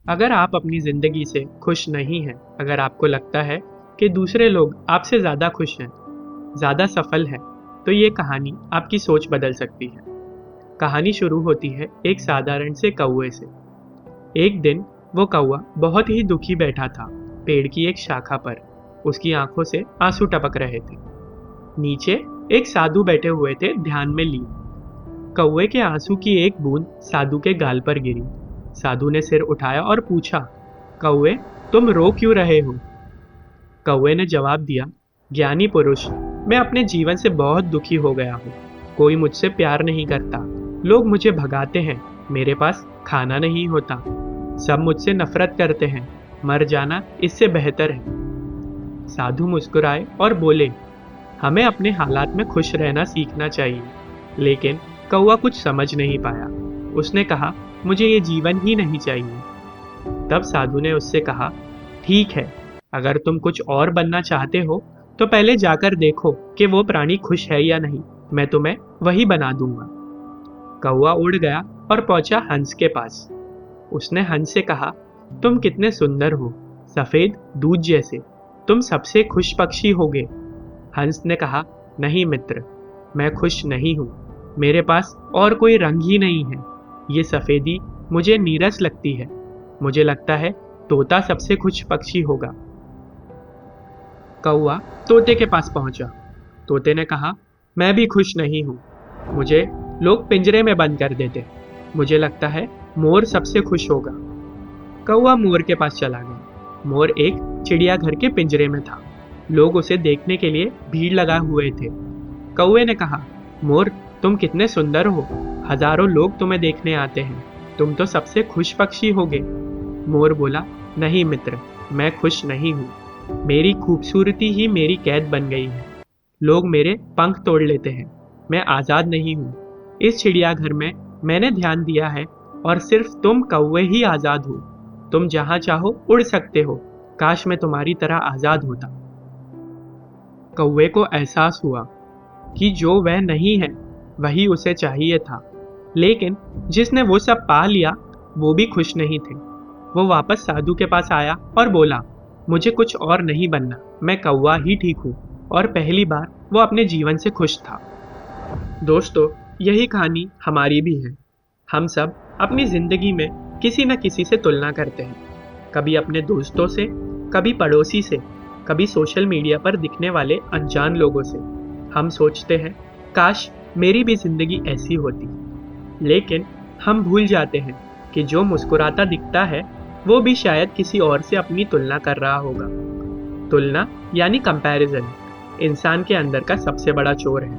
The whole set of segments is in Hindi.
अगर आप अपनी ज़िंदगी से खुश नहीं हैं, अगर आपको लगता है कि दूसरे लोग आपसे ज़्यादा खुश हैं, ज़्यादा सफल हैं, तो ये कहानी आपकी सोच बदल सकती है। कहानी शुरू होती है एक साधारण से कौवे से। एक दिन वो कौवा बहुत ही दुखी बैठा था, पेड़ की एक शाखा पर। उसकी आंखों से आंसू टपक रहे थे। नीचे एक साधु बैठे हुए थे, ध्यान में लीन। कौवे के आंसू की एक बूंद साधु के गाल पर गिरी। साधु ने सिर उठाया और पूछा, कौवे, तुम रो क्यों रहे हो? कौवे ने जवाब दिया, ज्ञानी पुरुष, मैं अपने जीवन से बहुत दुखी हो गया हूँ। कोई मुझसे प्यार नहीं करता, लोग मुझे भगाते हैं, मेरे पास खाना नहीं होता, सब मुझसे नफरत करते हैं, मर जाना इससे बेहतर है। साधु मुस्कुराए और बोले, हमें अपने हालात में खुश रहना सीखना चाहिए। लेकिन कौवा कुछ समझ नहीं पाया। उसने कहा, मुझे ये जीवन ही नहीं चाहिए। तब साधु ने उससे कहा, ठीक है, अगर तुम कुछ और बनना चाहते हो तो पहले जाकर देखो कि वो प्राणी खुश है या नहीं, मैं तुम्हें वही बना दूंगा। कौवा उड़ गया और पहुंचा हंस के पास। उसने हंस से कहा, तुम कितने सुंदर हो, सफेद दूध जैसे, तुम सबसे खुश पक्षी होगे। हंस ने कहा, नहीं मित्र, मैं खुश नहीं हूँ, मेरे पास और कोई रंग ही नहीं है। ये सफेदी मुझे नीरस लगती है, मुझे लगता है तोता सबसे खुश पक्षी होगा। कौवा तोते के पास पहुंचा। तोते ने कहा, मैं भी खुश नहीं हूँ, मुझे लोग पिंजरे में बंद कर देते, मुझे लगता है मोर सबसे खुश होगा। कौवा मोर के पास चला गया। मोर एक चिड़ियाघर के पिंजरे में था। लोग उसे देखने के लिए भीड़ लगा हुए थे। कौवे ने कहा, मोर, तुम कितने सुंदर हो, हजारों लोग तुम्हें देखने आते हैं, तुम तो सबसे खुश पक्षी होगे। मोर बोला, नहीं मित्र, मैं खुश नहीं हूँ, मेरी खूबसूरती ही मेरी कैद बन गई है, लोग मेरे पंख तोड़ लेते हैं, मैं आज़ाद नहीं हूँ। इस चिड़ियाघर में मैंने ध्यान दिया है और सिर्फ तुम कौवे ही आज़ाद हो, तुम जहाँ चाहो उड़ सकते हो, काश मैं तुम्हारी तरह आज़ाद होता। कौवे को एहसास हुआ कि जो वह नहीं है वही उसे चाहिए था, लेकिन जिसने वो सब पा लिया वो भी खुश नहीं थे। वो वापस साधु के पास आया और बोला, मुझे कुछ और नहीं बनना, मैं कौवा ही ठीक हूँ। और पहली बार वो अपने जीवन से खुश था। दोस्तों, यही कहानी हमारी भी है। हम सब अपनी ज़िंदगी में किसी न किसी से तुलना करते हैं, कभी अपने दोस्तों से, कभी पड़ोसी से, कभी सोशल मीडिया पर दिखने वाले अनजान लोगों से। हम सोचते हैं, काश मेरी भी ज़िंदगी ऐसी होती। लेकिन हम भूल जाते हैं कि जो मुस्कुराता दिखता है वो भी शायद किसी और से अपनी तुलना कर रहा होगा। तुलना यानी कंपैरिजन इंसान के अंदर का सबसे बड़ा चोर है,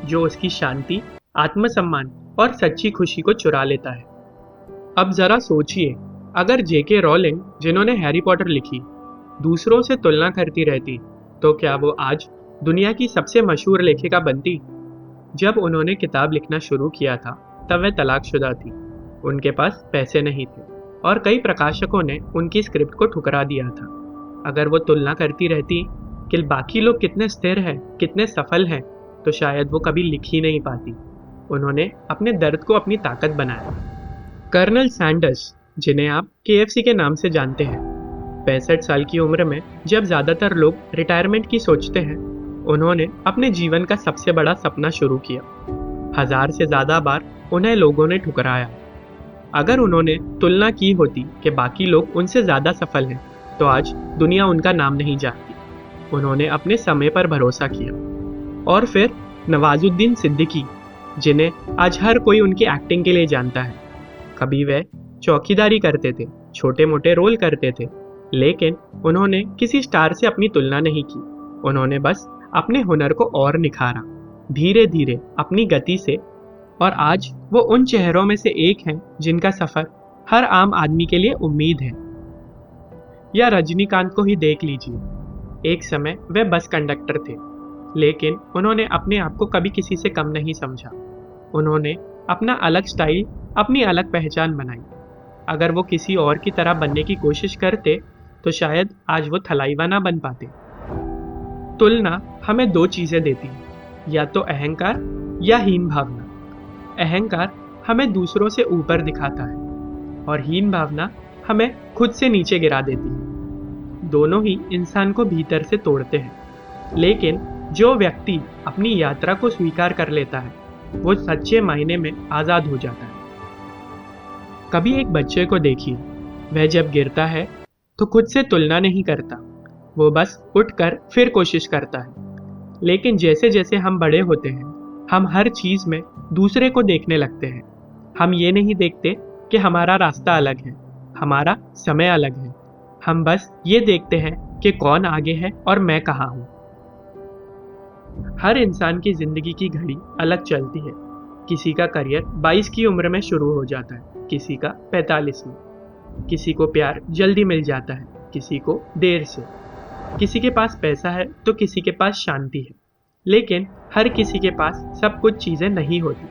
जो उसकी शांति, आत्मसम्मान और सच्ची खुशी को चुरा लेता है। अब जरा सोचिए, अगर जेके रॉलिंग, जिन्होंने हैरी पॉटर लिखी, दूसरों से तुलना करती रहती, तो क्या वो आज दुनिया की सबसे मशहूर लेखिका बनती? जब उन्होंने किताब लिखना शुरू किया था तब वह तलाकशुदा थी, उनके पास पैसे नहीं थे और कई प्रकाशकों ने उनकी स्क्रिप्ट को ठुकरा दिया था। अगर वो तुलना करती रहती कि बाकी लोग कितने स्थिर हैं, कितने सफल हैं, तो शायद वो कभी लिख ही नहीं पाती। उन्होंने अपने दर्द को अपनी ताकत बनाया। कर्नल सैंडर्स, जिन्हें आप केएफसी के नाम से जानते हैं, 65 साल की उम्र में जब ज़्यादातर लोग रिटायरमेंट की सोचते हैं, उन्होंने अपने जीवन का सबसे बड़ा सपना शुरू किया। 1000 से ज़्यादा बार उन्हें लोगों ने ठुकराया। अगर उन्होंने तुलना की होती कि बाकी लोग उनसे ज़्यादा सफल हैं, तो आज दुनिया उनका नाम नहीं जानती। उन्होंने अपने समय पर भरोसा किया। और फिर नवाजुद्दीन सिद्दीकी, जिन्हें आज हर कोई उनकी एक्टिंग के लिए जानता है। कभी वह चौकीदारी करते थे, छोटे मोटे रोल करते थे, लेकिन उन्होंने किसी स्टार से अपनी तुलना नहीं की। उन्होंने बस अपने हुनर को और निखारा, धीरे धीरे अपनी गति से, और आज वो उन चेहरों में से एक हैं जिनका सफ़र हर आम आदमी के लिए उम्मीद है। या रजनीकांत को ही देख लीजिए। एक समय वे बस कंडक्टर थे, लेकिन उन्होंने अपने आप को कभी किसी से कम नहीं समझा। उन्होंने अपना अलग स्टाइल, अपनी अलग पहचान बनाई। अगर वो किसी और की तरह बनने की कोशिश करते तो शायद आज वो थलाइवा ना बन पाते। तुलना हमें दो चीज़ें देती है, या तो अहंकार या हीन भावना। अहंकार हमें दूसरों से ऊपर दिखाता है और हीन भावना हमें खुद से नीचे गिरा देती है। दोनों ही इंसान को भीतर से तोड़ते हैं, लेकिन जो व्यक्ति अपनी यात्रा को स्वीकार कर लेता है वो सच्चे मायने में आज़ाद हो जाता है। कभी एक बच्चे को देखिए, वह जब गिरता है तो खुद से तुलना नहीं करता, वो बस उठकर फिर कोशिश करता है। लेकिन जैसे जैसे हम बड़े होते हैं, हम हर चीज़ में दूसरे को देखने लगते हैं। हम ये नहीं देखते कि हमारा रास्ता अलग है, हमारा समय अलग है। हम बस ये देखते हैं कि कौन आगे है और मैं कहाँ हूँ। हर इंसान की ज़िंदगी की घड़ी अलग चलती है। किसी का करियर 22 की उम्र में शुरू हो जाता है, किसी का 45 में। किसी को प्यार जल्दी मिल जाता है, किसी को देर से। किसी के पास पैसा है तो किसी के पास शांति है। लेकिन हर किसी के पास सब कुछ चीज़ें नहीं होती।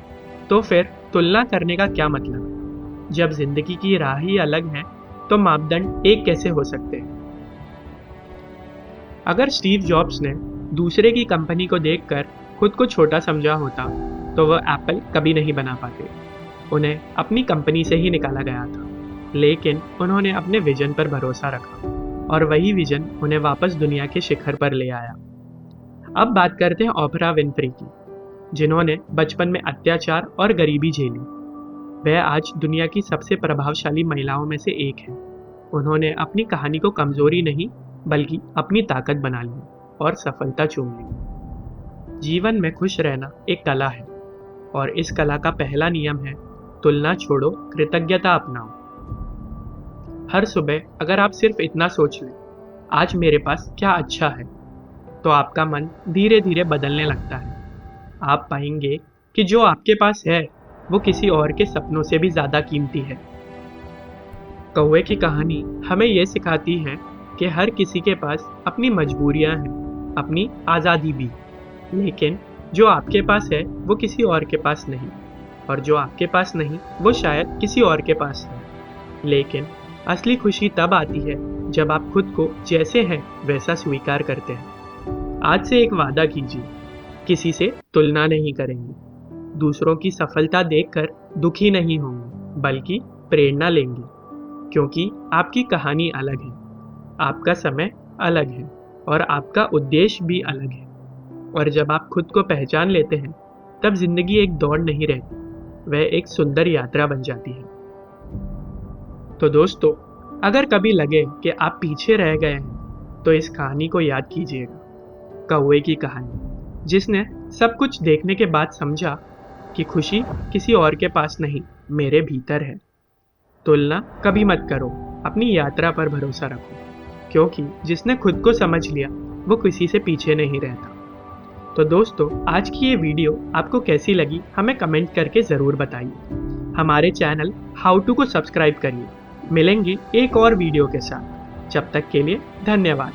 तो फिर तुलना करने का क्या मतलब? जब जिंदगी की राह ही अलग है तो मापदंड एक कैसे हो सकते हैं? अगर स्टीव जॉब्स ने दूसरे की कंपनी को देखकर खुद को छोटा समझा होता तो वह एप्पल कभी नहीं बना पाते। उन्हें अपनी कंपनी से ही निकाला गया था, लेकिन उन्होंने अपने विजन पर भरोसा रखा और वही विजन उन्हें वापस दुनिया के शिखर पर ले आया। अब बात करते हैं ओपरा विनफ्री की, जिन्होंने बचपन में अत्याचार और गरीबी झेली। वह आज दुनिया की सबसे प्रभावशाली महिलाओं में से एक है। उन्होंने अपनी कहानी को कमजोरी नहीं बल्कि अपनी ताकत बना ली और सफलता चूम ली। जीवन में खुश रहना एक कला है और इस कला का पहला नियम है तुलना छोड़ो, कृतज्ञता अपनाओ। हर सुबह अगर आप सिर्फ इतना सोच लें, आज मेरे पास क्या अच्छा है, तो आपका मन धीरे धीरे बदलने लगता है। आप पाएंगे कि जो आपके पास है वो किसी और के सपनों से भी ज़्यादा कीमती है। कौवे की कहानी हमें ये सिखाती है कि हर किसी के पास अपनी मजबूरियां हैं, अपनी आज़ादी भी। लेकिन जो आपके पास है वो किसी और के पास नहीं, और जो आपके पास नहीं वो शायद किसी और के पास है। लेकिन असली खुशी तब आती है जब आप खुद को जैसे हैं वैसा स्वीकार करते हैं। आज से एक वादा कीजिए, किसी से तुलना नहीं करेंगे, दूसरों की सफलता देखकर दुखी नहीं होंगे बल्कि प्रेरणा लेंगे, क्योंकि आपकी कहानी अलग है, आपका समय अलग है और आपका उद्देश्य भी अलग है। और जब आप खुद को पहचान लेते हैं तब जिंदगी एक दौड़ नहीं रहती, वह एक सुंदर यात्रा बन जाती है। तो दोस्तों, अगर कभी लगे कि आप पीछे रह गए हैं तो इस कहानी को याद कीजिएगा, कौवे की कहानी, जिसने सब कुछ देखने के बाद समझा कि खुशी किसी और के पास नहीं, मेरे भीतर है। तुलना कभी मत करो, अपनी यात्रा पर भरोसा रखो, क्योंकि जिसने खुद को समझ लिया वो किसी से पीछे नहीं रहता। तो दोस्तों, आज की ये वीडियो आपको कैसी लगी हमें कमेंट करके ज़रूर बताइए। हमारे चैनल हाउ टू को सब्सक्राइब करिए। मिलेंगे एक और वीडियो के साथ, जब तक के लिए धन्यवाद।